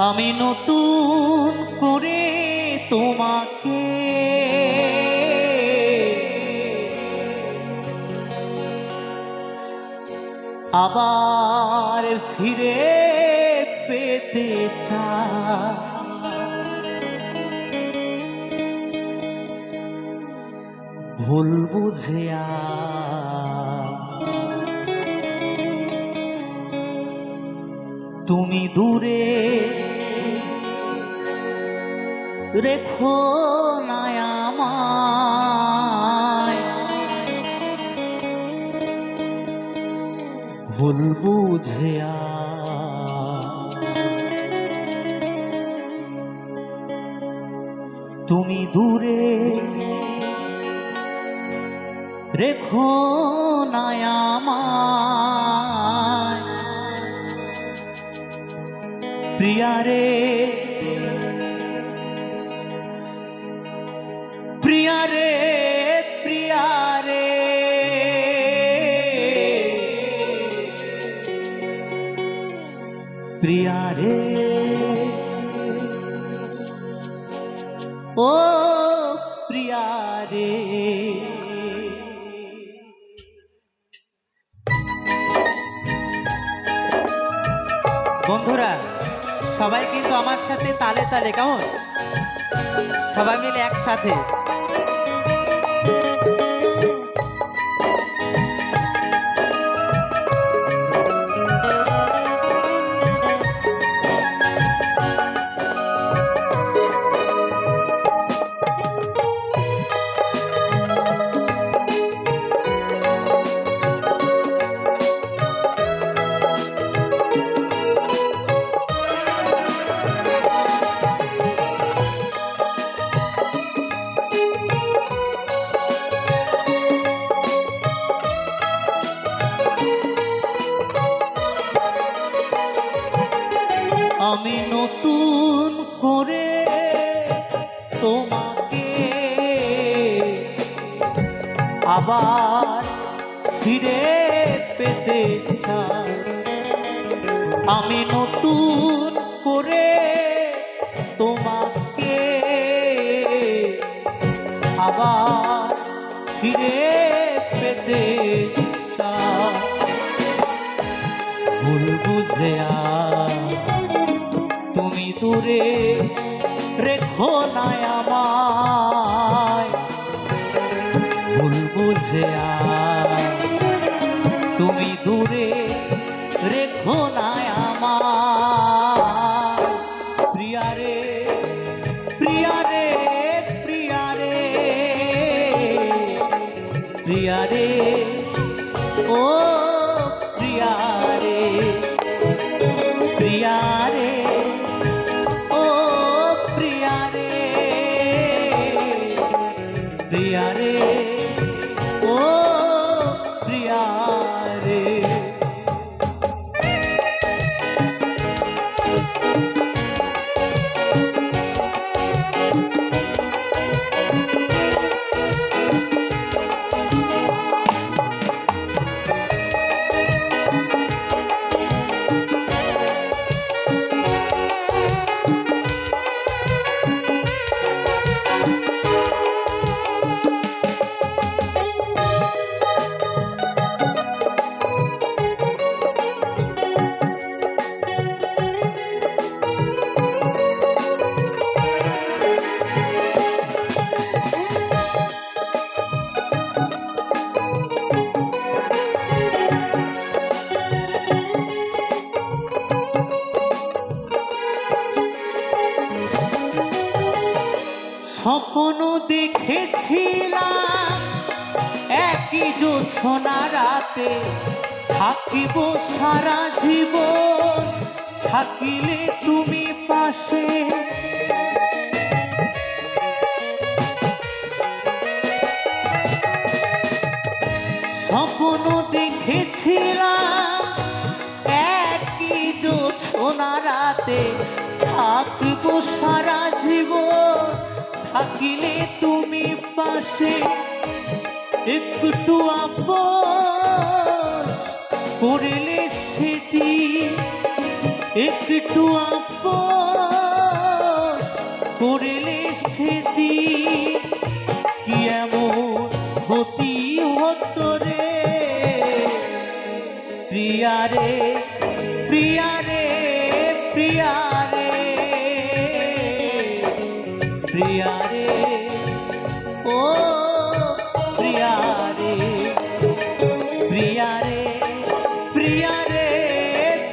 আমি নতুন করে তোমাকে আবার ফিরে পেতে চাই। ভুল বুঝে তুমি দূরে রেখো না আমায়, ভুল বুঝে তুমি দূরে রেখো না আমায়। প্রিয়ারে প্রিয়ারে প্রিয়ারে প্রিয়ারে ও প্রিয়ারে। বন্ধুরা সবাই কিন্তু আমার সাথে তালে তালে, কেমন সবাই মিলে একসাথে। আমি নতুন করে তোমাকে আবার ফিরে পেতে চাই। আমি নতুন করে তোমাকে আবার ফিরে পেতে চাই। ভুল বুঝে তুমি দূরে রেখো না আমায়, ভুল বুঝে তুমি দূরে রেখো না আমায়। প্রিয়ারে প্রিয়ারে প্রিয়ারে প্রিয়ারে ও প্রিয়ারে প্রিয়ারে ও প্রিয়ারে প্রিয়ারে ও প্রিয়ারে। স্বপ্ন দেখেছিলাম একই জোছনা রাতে থাকিব সারা জীবন, থাকিলে তুমি পাশে। স্বপ্ন দেখেছিলাম একই জোছনা রাতে থাকিব সারা জীবন, থাকিলে তুমি পাশে। একটু আপন করিলে সেটি একটু আপোষ করলে সেদিন কি এমন ক্ষতি হতো রে প্রিয়া রে প্রিয়া রে প্রিয়া রে প্রিয়া রে ও প্রিয়া রে প্রিয়া রে প্রিয়া রে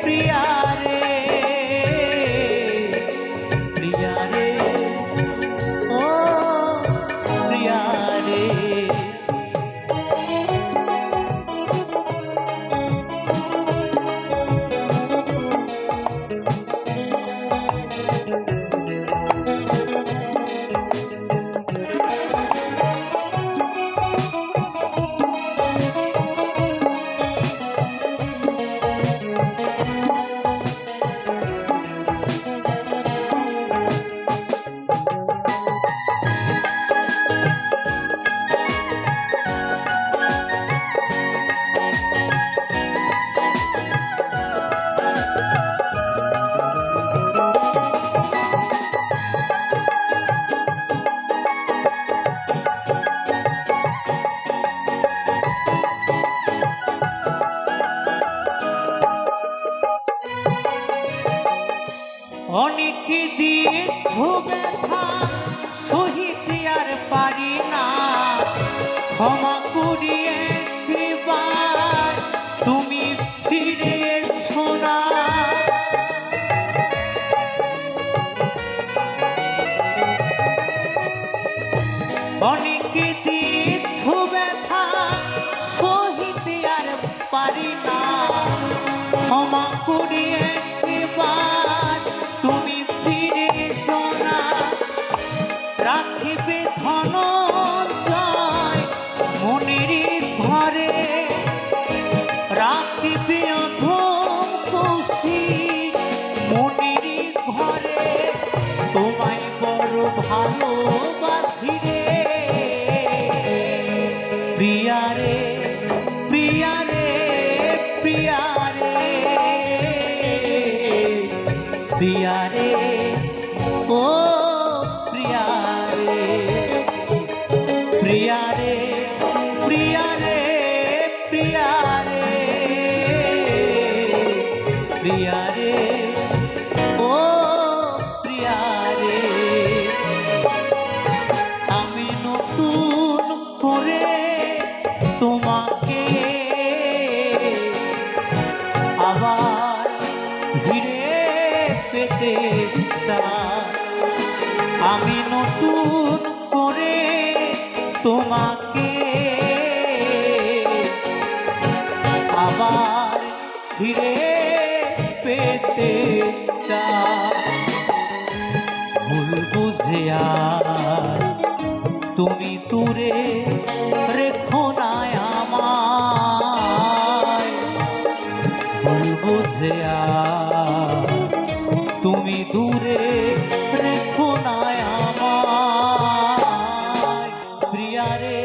প্রিয়া রে প্রিয়া রে ও প্রিয়া রে অনেকে দিয়েছ ব্যথা সহিতে আর পারি না ক্ষমা করিয়ে একবার তুমি ফিরে এসো না অনেকে দিয়েছ ব্যথা সহিতে আর পারি না ক্ষমা করিয়ে একবার তুমি ফিরে এসো না রাখিবে ধনঞ্জয় মনের ঘরে রাখিবে অধম কৌশিক মনের ঘরে তোমায় বড় ভালোবাসি রে প্রিয়া রে প্রিয়া রে প্রিয়া রে প্রিয়া রে ও প্রিয়া রে প্রিয়া রে প্রিয়া রে প্রিয়া রে প্রিয়া রে ও প্রিয়া রে আমি নতুন করে তোমাকে আবার ফিরে পেতে চাই আমি নতুন করে তোমাকে আবার ফিরে পেতে চাই ভুল বুঝে আর তুমি দূরে রেখো না আমায় ভুল বুঝে আর তুমি দূরে রেখো না আমায় প্রিয়া রে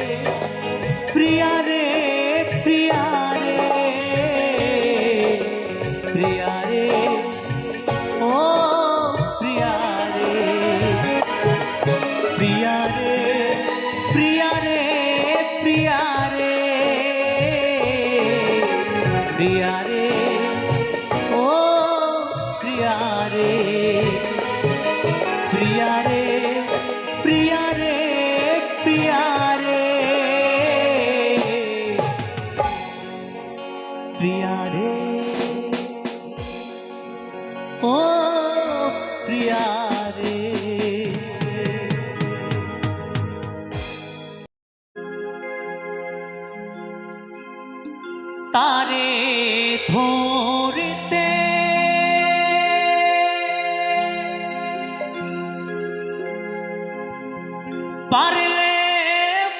প্রিয়া রে প্রিয়া রে প্রিয়া রে ও প্রিয়া রে প্রিয়া রে প্রিয়া রে প্রিয়া রে প্রিয়া রে ও প্রিয়া রে প্রিয়া রে প্রিয়া রে প্রিয়া রে প্রিয়া রে ও প্রিয়া রে তারে ধরতে পারলে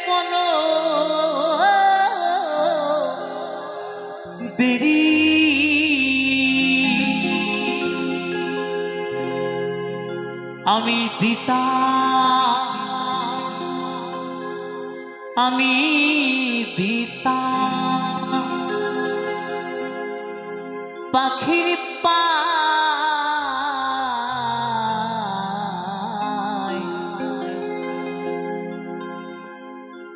মন বেরি আমি দিতাম পাখির পা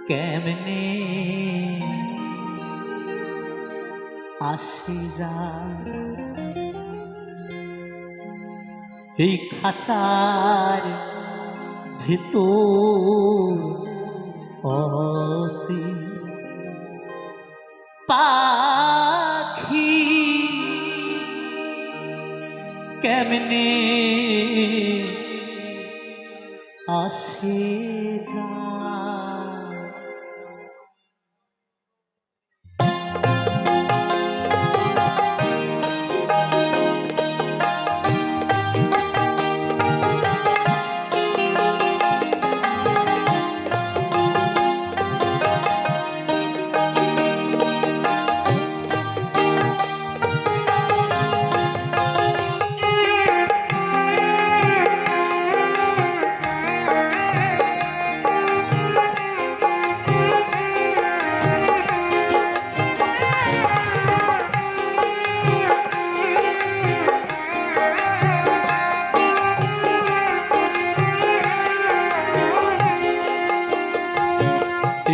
কেমনে আসে যায় এই খাঁচার ভিতর অচিন পাখি কেমনে আসে যায়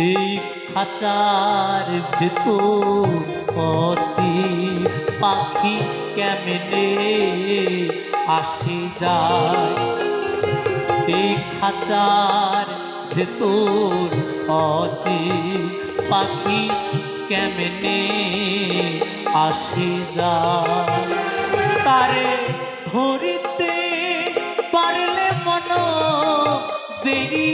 এই খাঁচার ভেতর অচিন পাখি কেমনে আসে যায় এই খাঁচার ভেতর অচিন পাখি কেমনে আসে যায় তারে ধরিতে পারলে মন বেরি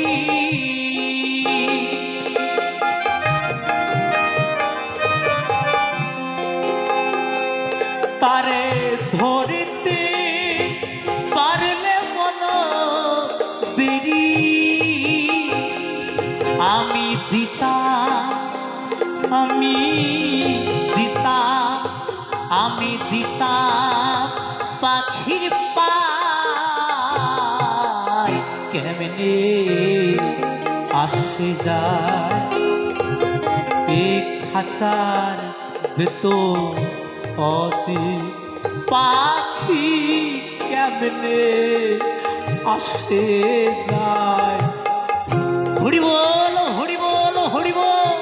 তারে ধরিতে পারলে মন বেরি আমি দিতাম পাখির পায় কেমনে আসে যায় এই খাঁচার ভেতর অচিন পাখি কেমনে আসে যায় হরি বল হরি বল হরি বল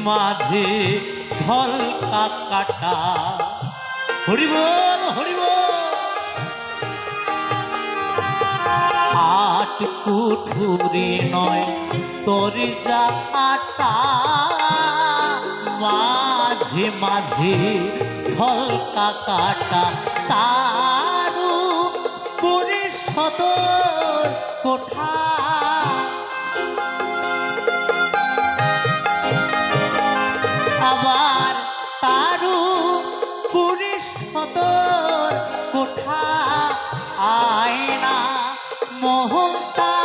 মাঝে ঝলকা কাটা হরি বল হরি বল আট কুঠুরি নয় দরজা আটা মাঝে মাঝে ঝলকা কাটা তারু পরিষদ কোঠা আবার তারু পরিষদ কোঠা আয়না মোহতা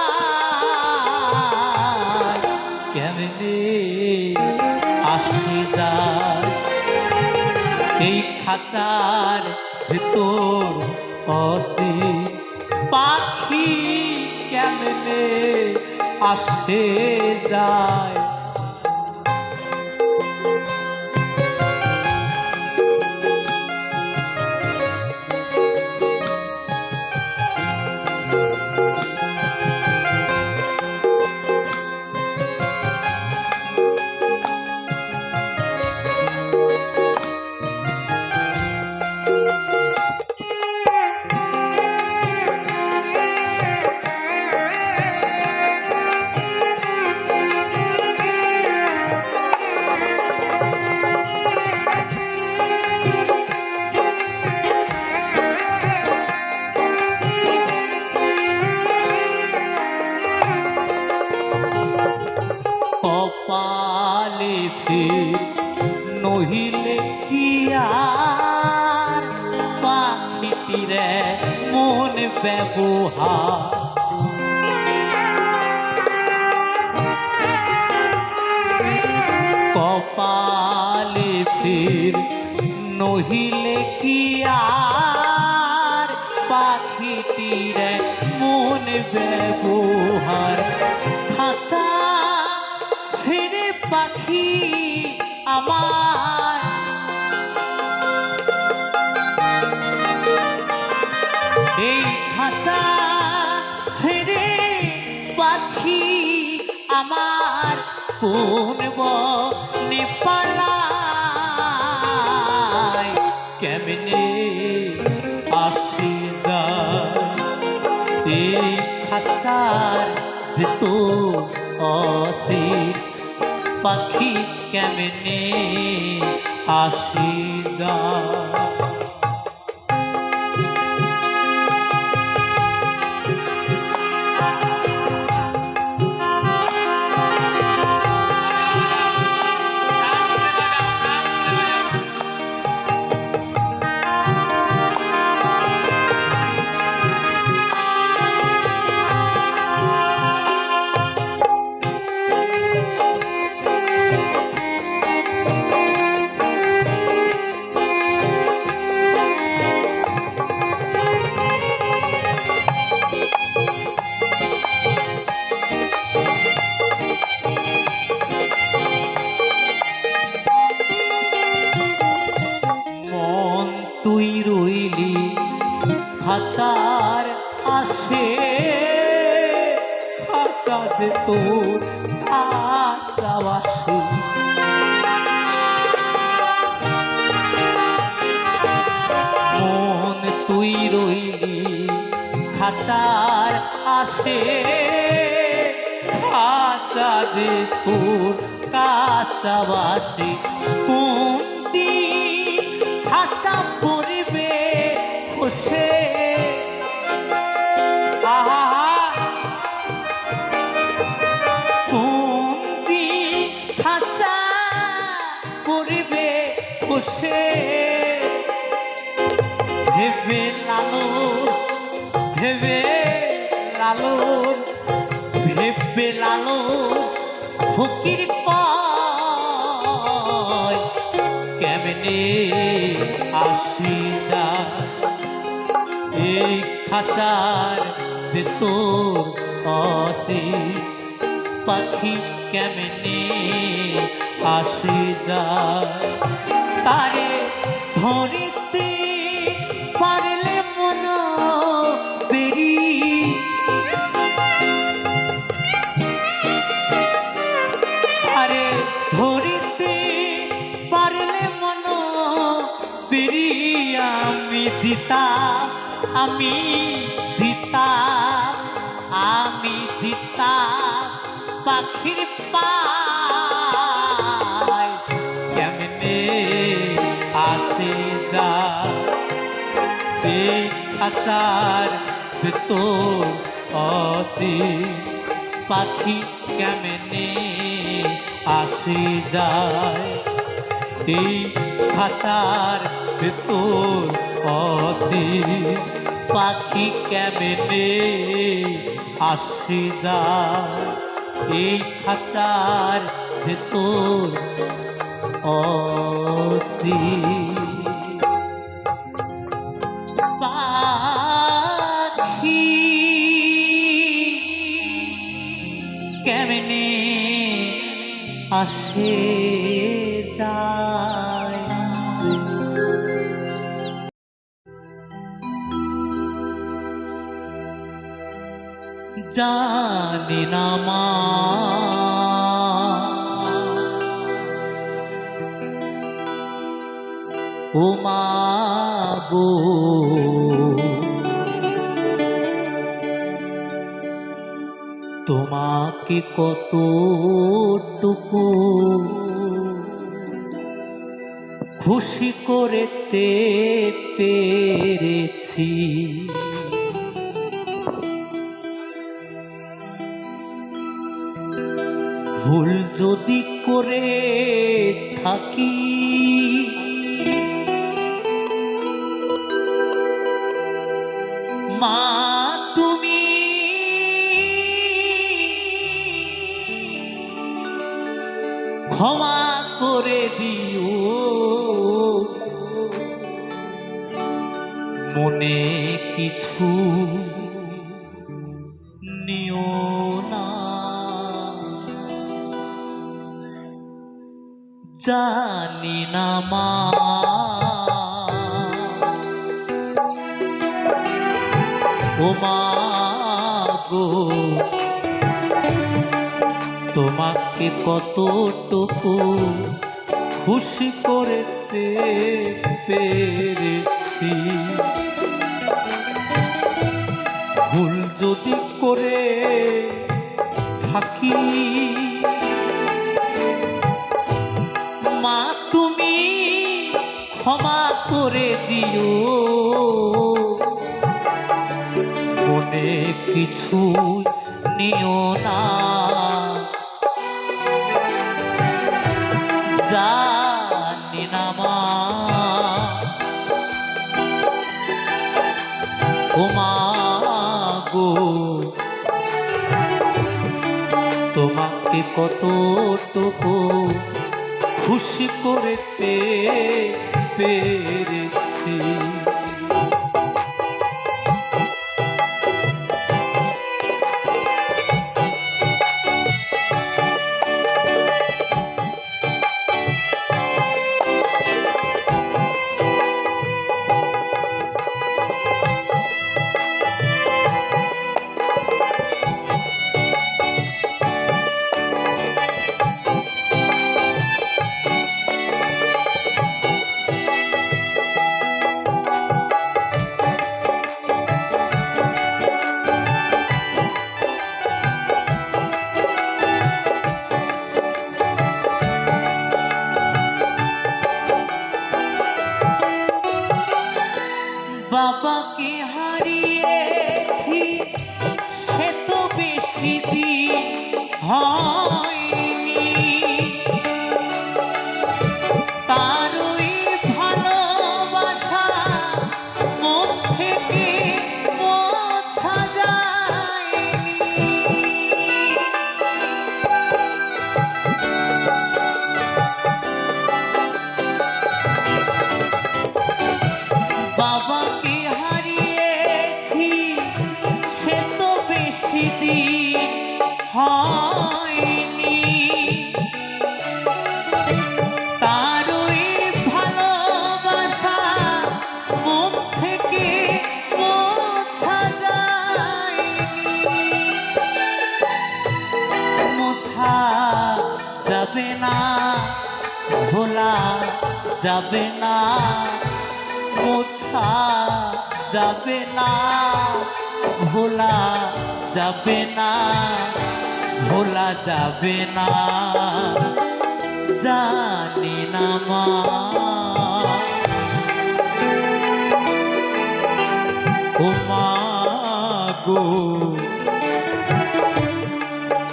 কেমনে আসে যায় এই খাঁচার ভেতর অচিন পাখি কেমনে আসে যায় আর পাখিটির মন ব্যবহার কপালে ফির নহিলে কি আর পাখিটির মন ব্যবহার খাঁচা ছেড়ে পাখি আমার এই খাঁচা ছেড়ে পাখি আমার কোন বনে পালায় কেমনে আসি যায় এই খাঁচার ভিতর অচির পাখি কেমনে আসি যায় তুই রইলি খাঁচার আসে খাঁচা যে তোর খাঁচা আসে মন তুই রইলি খাঁচার আসে খাঁচা যে তোর কাঁচা বাসে কোন খাঁচা পরিবে খুশে কোন খাঁচা পরিবে খুশে ভেবে লালন ভেবে লালন ভেবে লালন ফকির পায় কেমনে আসি যায় এই খাঁচার ভেতর অচির পাখি কেমনে আসি যায় তারে ধরিতে পারলে মন বেরি তারে ধরিতে পারলে মন বেরি আমি দিতাম আমি দিতাম পাখির পায় কেমনে আসে যায় এই খাঁচার ভেতর অচির পাখি কেমনে আসে যায় এই খাঁচার ভেতর অচির পাখি কেমনে আসি যায় এই খাঁচার ভেতর অচির পাখি কেমনে আসে যায় জানি না মা ও মা গো তোমাকে কতটুকু খুশি করতে পেরেছি ভুল যদি করে থাকি মনে কিছু নিও না, জানি না মা ও মা গো, তোমাকে কতটুকু খুশি করতে পেরেছি। ভুল যদি করে থাকি মা তুমি ক্ষমা করে দিও, মনে কিছু নিও না, জানি না মা ও মা গো, তোমাকে কতটুকু খুশি করতে পেরেছি। বাবাকে হারিয়েছি সে তো বেশি দিন হয়নি, তারই ভালোবাসা মন থেকে মোছা যায়নি। বাবাকে হারিয়েছি সে তো বেশি দিন হয়নি, তারই ভালোবাসা মুখ থেকে মোছা যায়নি। মোছা যাবে না, ভোলা যাবে না, মোছা যাবে না, ভোলা যাবে না, ভোলা যাবে না, জানি না মা ও মা গো,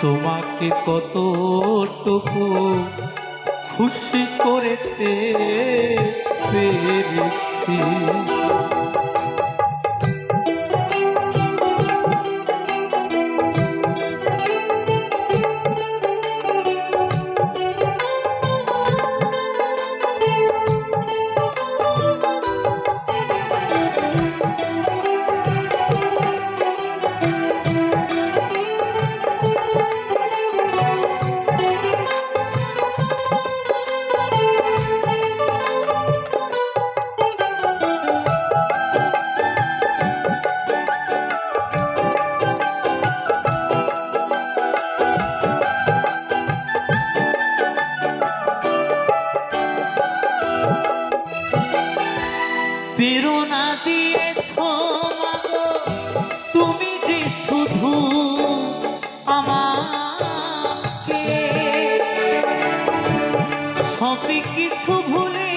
তোমাকে কতটুকু খুশি করতে পেরেছি। প্রেরণা দিয়েছ মাগো তুমি যে শুধু আমাকে, সবই কিছু ভুলে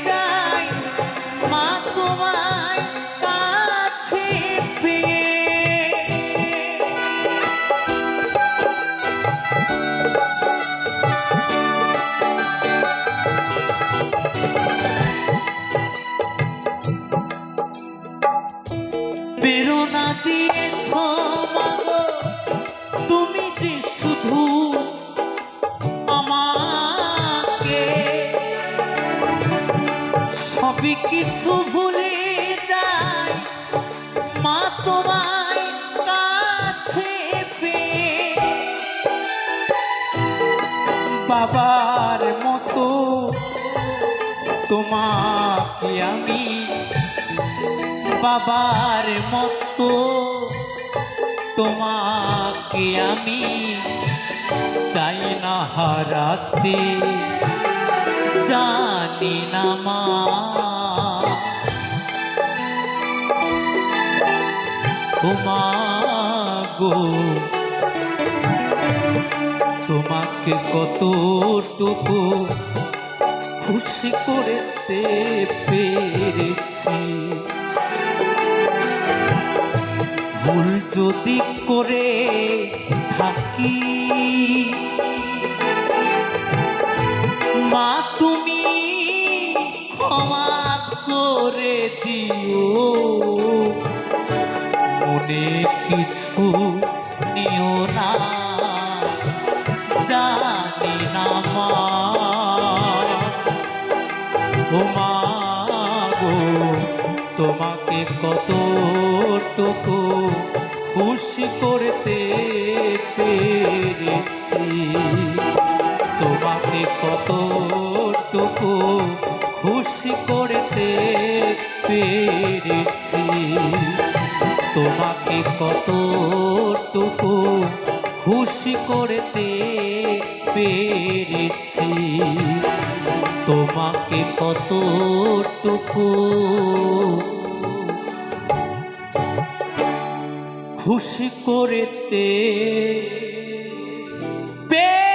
যাই মা তোমায় কাছে পেয়ে। প্রেরণা দিয়েছ মাগো তুমি যে শুধু আমাকে, সবই কিছু ভুলে যাই মা তোমায় কাছে পেয়ে। বাবার মতো তোমাকে আমি, বাবার মতো তোমাকে আমি চাই না হারাতে, জানি না মা ও মা গো, তোমাকে কতটুকু খুশি করতে পেরেছি। ভুল যদি করে থাকি মা তুমি ক্ষমা করে দিও, মনে কিছু নিও না, জানি না মা ও মা গো, তোমাকে কতটুকু খুশি করতে পেরেছি, তোমাকে কতটুকু খুশি করতে পেরেছি, তোমাকে কতটুকু খুশি করতে পেরেছি, তোমাকে কতটুকু খুশি করতে পেরেছি।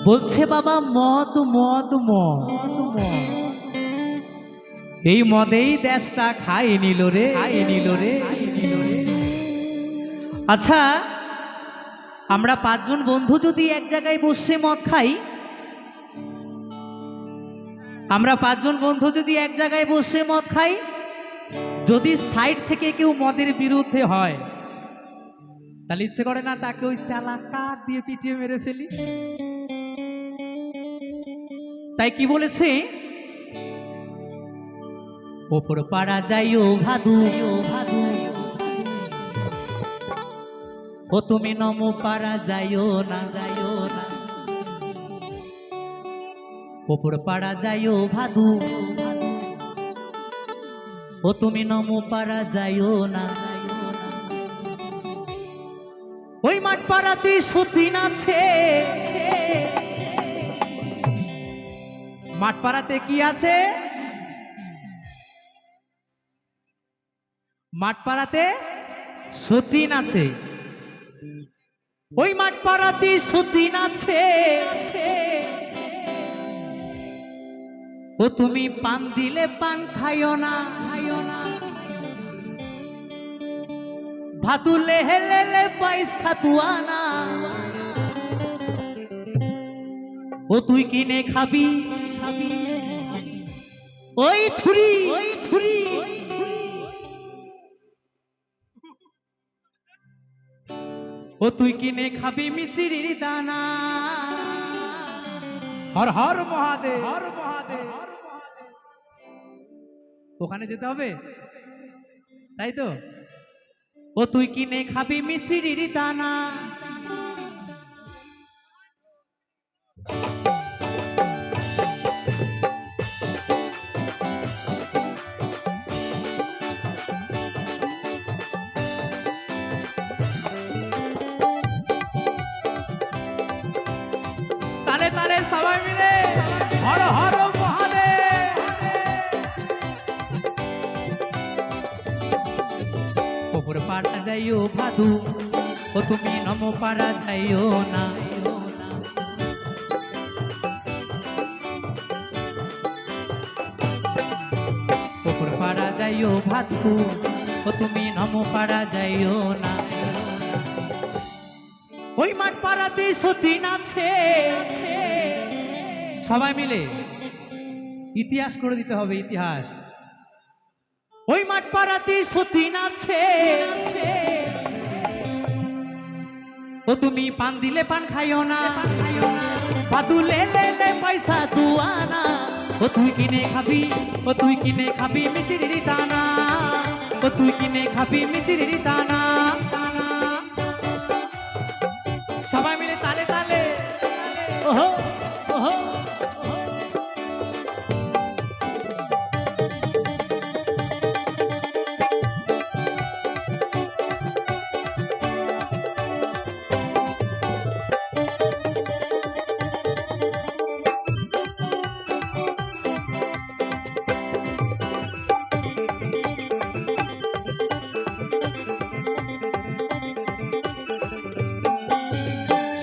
বলছে বাবা মদ মদ মদ মদ, এই মদেই দেশটা খাই নিল রে, খাই নিল রে। আচ্ছা, আমরা পাঁচজন বন্ধু যদি এক জায়গায় বসে মদ খাই, আমরা পাঁচজন বন্ধু যদি এক জায়গায় বসে মদ খাই, যদি সাইড থেকে কেউ মদের বিরুদ্ধে হয়, তাহলে ইচ্ছে করে না তাকে ওই চালা কাঠ দিয়ে পিটিয়ে মেরে ফেলি? তাই কি বলেছে, ওপর পাড়া যাইও ভাদু, ভাদু ও তুমি নমো পাড়া যাইও না, যাইও না, ওপর পাড়া যাইও ভাদু, ভাদু ও তুমি নমো পাড়া যাইও না, যাইও না। ওই মাঠ পাড়াতে সতীন আছে, মাঠ পাড়াতে কি আছে? মাঠ পাড়াতে সতীন আছে, ওই মাঠ পাড়াতে সতীন আছে, ও তুমি পান দিলে পান খাইও না, খাইও না, ভাতুলে হেলেলে পয়সা তুয়ানা, ও তুই কিনে খাবি, খাবি ওই ছুরি, ওই ছুরি, ও তুই কিনে খাবি মিচিরির দানা। হর হর মহাদেব, হর মহাদেব। ওখানে যেতে হবে, তাই তো? ও তুই কিনে খাবি মিচিরির দানা, তারে তারে সবাই মিলে হর হর মহাদেব। ওপর পাড়া যাইও ভাদু, ও তুমি নমো পাড়া যাইও না, ওপর পাড়া যাইও ভাদু, ও তুমি নমো পাড়া যাইও না। ওই মাঠ পাড়াতে সতীন আছে, সবাই মিলে ইতিহাস করে দিতে হবে, ইতিহাস। ওই মাঠ পাড়াতে সতীন আছে, ও তুমি পান দিলে পান খাইও না, বাদু লে লে লে পয়সা দুয়ানা, ও তুই কিনে খাবি, ও তুই কিনে খাবি মিচিরি দানা, ও তুই কিনে খাবি মিচিরি দানা। সবাই মিলে তালে তালে ওহো ওহো।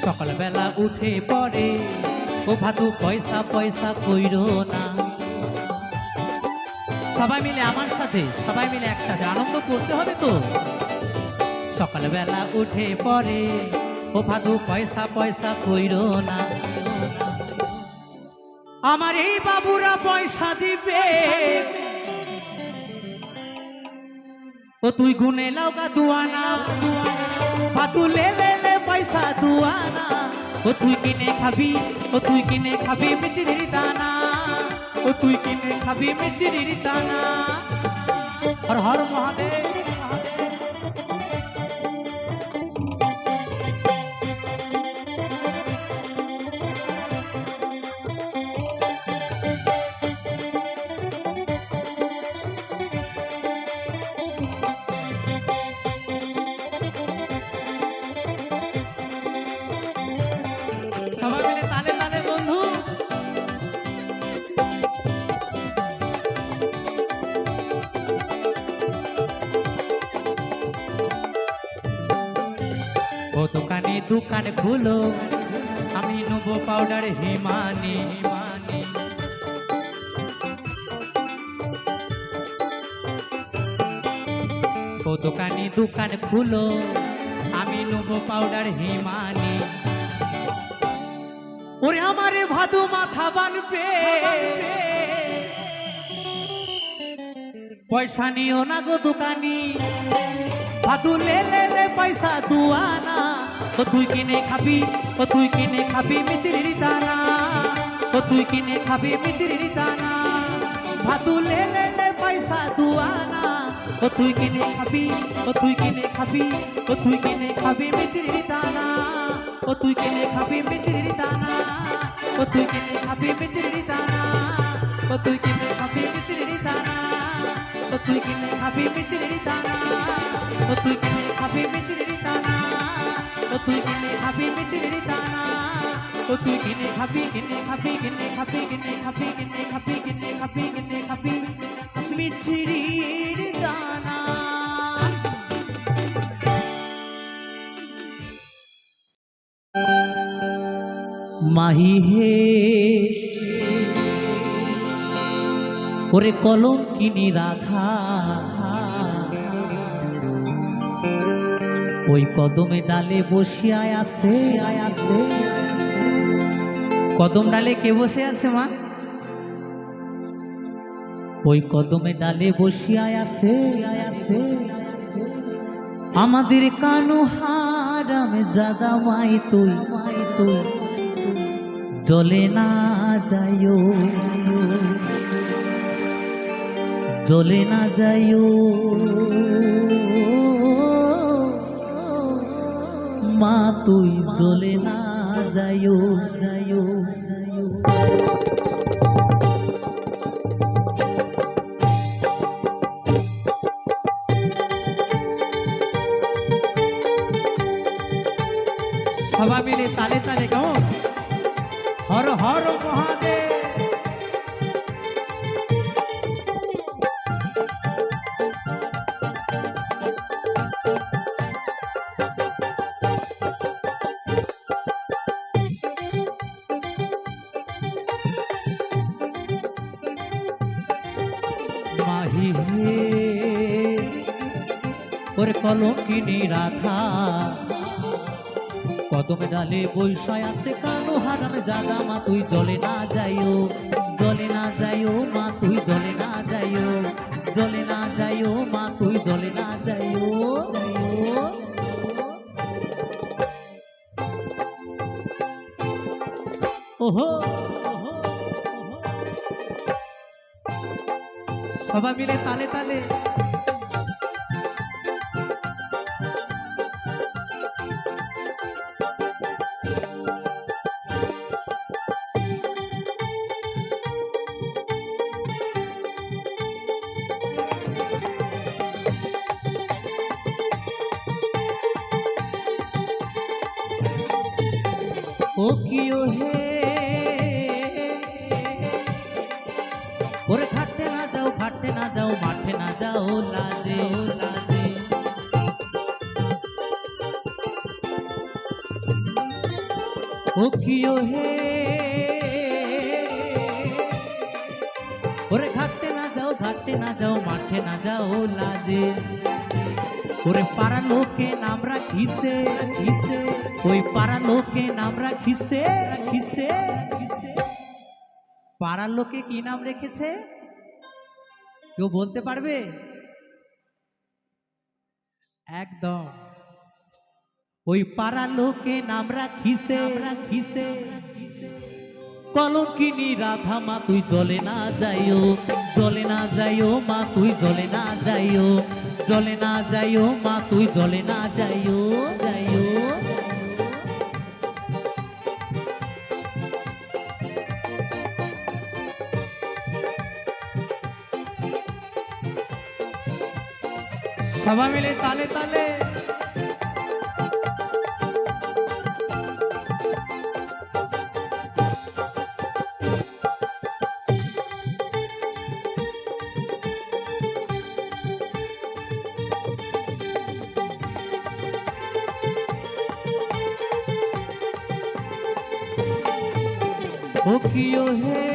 সকালবেলা উঠে পড়ে ও ভাদু পয়সা পয়সা কইরো না। সবাই মিলে আমার সাথে, সবাই মিলে একসাথে আনন্দ করতে হবে তো। সকালবেলা উঠে পড়ে ও ভাদু পয়সা পয়সা কইরো না। আমার এই বাবুরা পয়সা দিবে, ও তুই গুনে লাউকা দুয়ানা, ভাদু লে লে লে পয়সা দুয়ানা, ও তুই কিনে খাবি, ও তুই কিনে খাবি মিচিরি দানা, ও তুই কিনে খাবি মিচিরি দানা। হর হর মহাদেব। সবাই মিলে তালে তালে বন্ধু। ও দোকানে দোকান খুলো, আমি নেবো পাউডার হিমানি হিমানি। ও দোকানে দোকান খুলো, আমি নেবো পাউডার হিমানি। ওরে আমারে ভাদু মাথা বানবে, পয়সা নিও না গো দোকানি, ভাদু লে লে লে পয়সা দুয়ানা, ও তুই কিনে খাবি, ও তুই কিনে খাবি মিচিরি দানা, ও তুই কিনে খাবি মিচিরি দানা, ভাদু লে লে লে পয়সা দুয়ানা, ও তুই কিনে খাবি, ও তুই কিনে খাবি, ও তুই কিনে খাবি মিচিরি দানা, ও তুই কিনে খাবি মিচিরি দানা, ও তুই কিনে খাবি মিচিরি দানা, ও তুই কিনে খাবি মিচিরি দানা, ও তুই কিনে খাবি মিচিরি দানা, ও তুই কিনে খাবি মিচিরি দানা, ও তুই কিনে খাবি মিচিরি দানা, ও তুই কিনে খাবি কিনে খাবি কিনে খাবি কিনে খাবি কিনে খাবি কিনে খাবি কিনে খাবি মিচিরি দানা। মাহি হে ওরে কলম কিনি রাখা, ওই কদমে ডালে বসিয়ায় আছে আছে। কদম ডালে কে বসে আছে মা? ওই কদমে ডালে বসিয়ায় আছে আছে আমাদের কানু হারাম জাদা মাই তুই মাই তুই জলে না যাইও, জলে না যাইও মা তুই জলে না যাইও যাইও যাইও। সবাই মিলে তালে তালে কেমন হর হর মহাদেব। মাহি হে ওরে কলঙ্কিনী রাধা, কদমে ডালে বৈশায় আছে কানু হারাম জাদা মা তুই জলে না যাইও, জলে না যাইও মা তুই জলে না যাইও, জলে না যাইও মা তুই জলে না যাইও যাইও। ওহো সবাই মিলে তালে তালে ও কিও হে ওরে ঘাটে না যাও মাঠে না যাও লাজে লাজে ও কিও হে ওরে ঘাটে না যাও মাঠে না যাও লাজে ওরে পাড়া লোকে নাম রাখিছে ওই পাড়া লোকে নাম রাখিছে পাড়ার লোকে কি নাম রেখেছে কেউ বলতে পারবে একদম ওই পাড়া লোকে নাম রাখিছে কলঙ্কিনী রাধা মা তুই জলে না যাইও মা তুই জলে না যাইও মা তুই জলে না যাইও সবাই মিলে তালে তালে ও কিও হে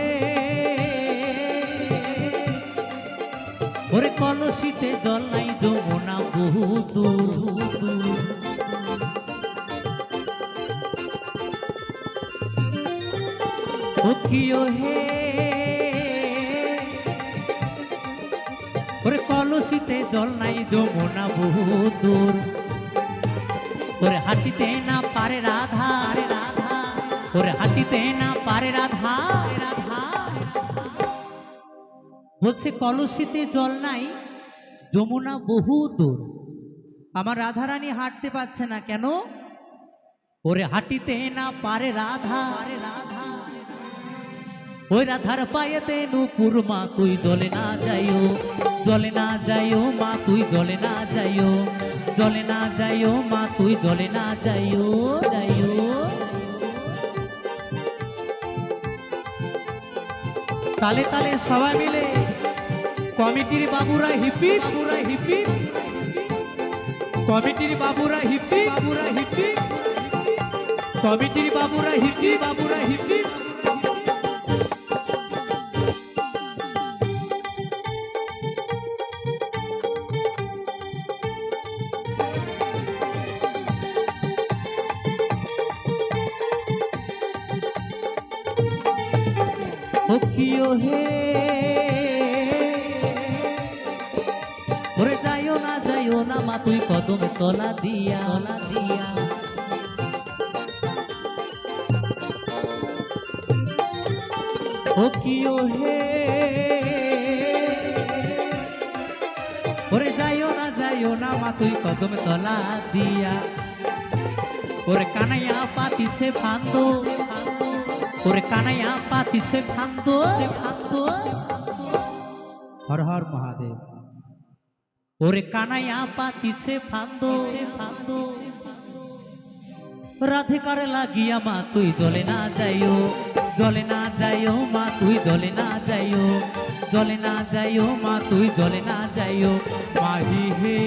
ওরে কলসিতে জল নাই যমুনা বহু দূর ও কিও হে ওরে কলসিতে জল নাই যমুনা বহু দূর ওরে হাঁটিতে না পারে রাধা ওরে হাঁটিতে না পারে রাধা বলছে কলসিতে জল নাই যমুনা বহু দূর আমার রাধারানী হাঁটতে পারছে না কেন ওরে হাঁটিতে না পারে রাধা ওই রাধার পায়েতে নূপুর মা তুই জলে না যাইও মা তুই জলে না যাইও মা তুই জলে না যাইও তালে তালে সবাই মিলে কমিটির বাবুরা হিপি কমিটির বাবুরা হিপি কমিটির বাবুরা হিপি ও কিও হে ওরে যাইও না মা তুই কদমে তলা দিয়া ও কিও হে ওরে যাইও না মা তুই কদমে তলা দিয়া ওরে কানাইয়া পাতিছে ফান্দো ওরে কানাইয়া পাতিছে ফান্দো হর হর মহাদেব ওরে কানাইয়া পাতিছে ফান্দো রাধিকার লাগিয়া মা তুই জলে না যাইও মা তুই জলে না যাইও মা তুই জলে না যাইও মাহি হে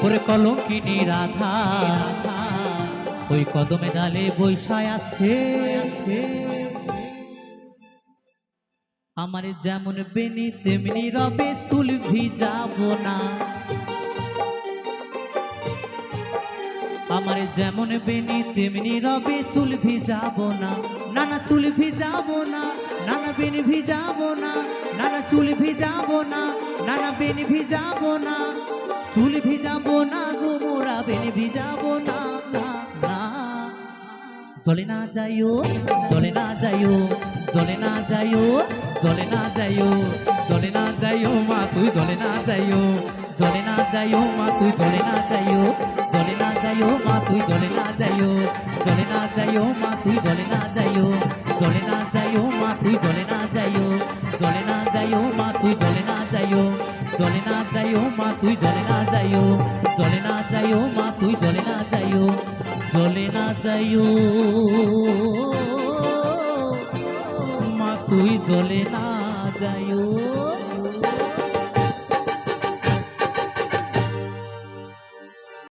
ওরে কলঙ্কিনী রাধা ওই কদমে ডালে বৈশায় আছে আমার যেমন বেনি তেমনি রবে চুল ভিজাবো না আমার যেমন বেনি তেমনি রবে চুল ভিজাবো না নানা চুল ভিজাবো না নানা বেনি ভিজাবো না নানা চুল ভিজাবো না নানা বেনি ভিজাবো না চুল ভিজাবো না গো মোরা বেনি ভিজাবো না জলে না যাইও, জলে না যাইও, জলে না যাইও, জলে না যাইও, জলে না যাইও মা তুই জলে না যাইও, জলে না যাইও মা তুই জলে না যাইও, জলে না যাইও মা তুই জলে না যাইও, জলে না যাইও মা তুই জলে না যাইও, জলে না যাইও মা তুই জলে না যাইও, জলে না যাইও মা তুই জলে না যাইও, জলে না যাইও মা তুই জলে না যাইও, জলে না যাইও মা তুই জলে না যাইও, জলে না যাইও মা তুই জলে না যাইও।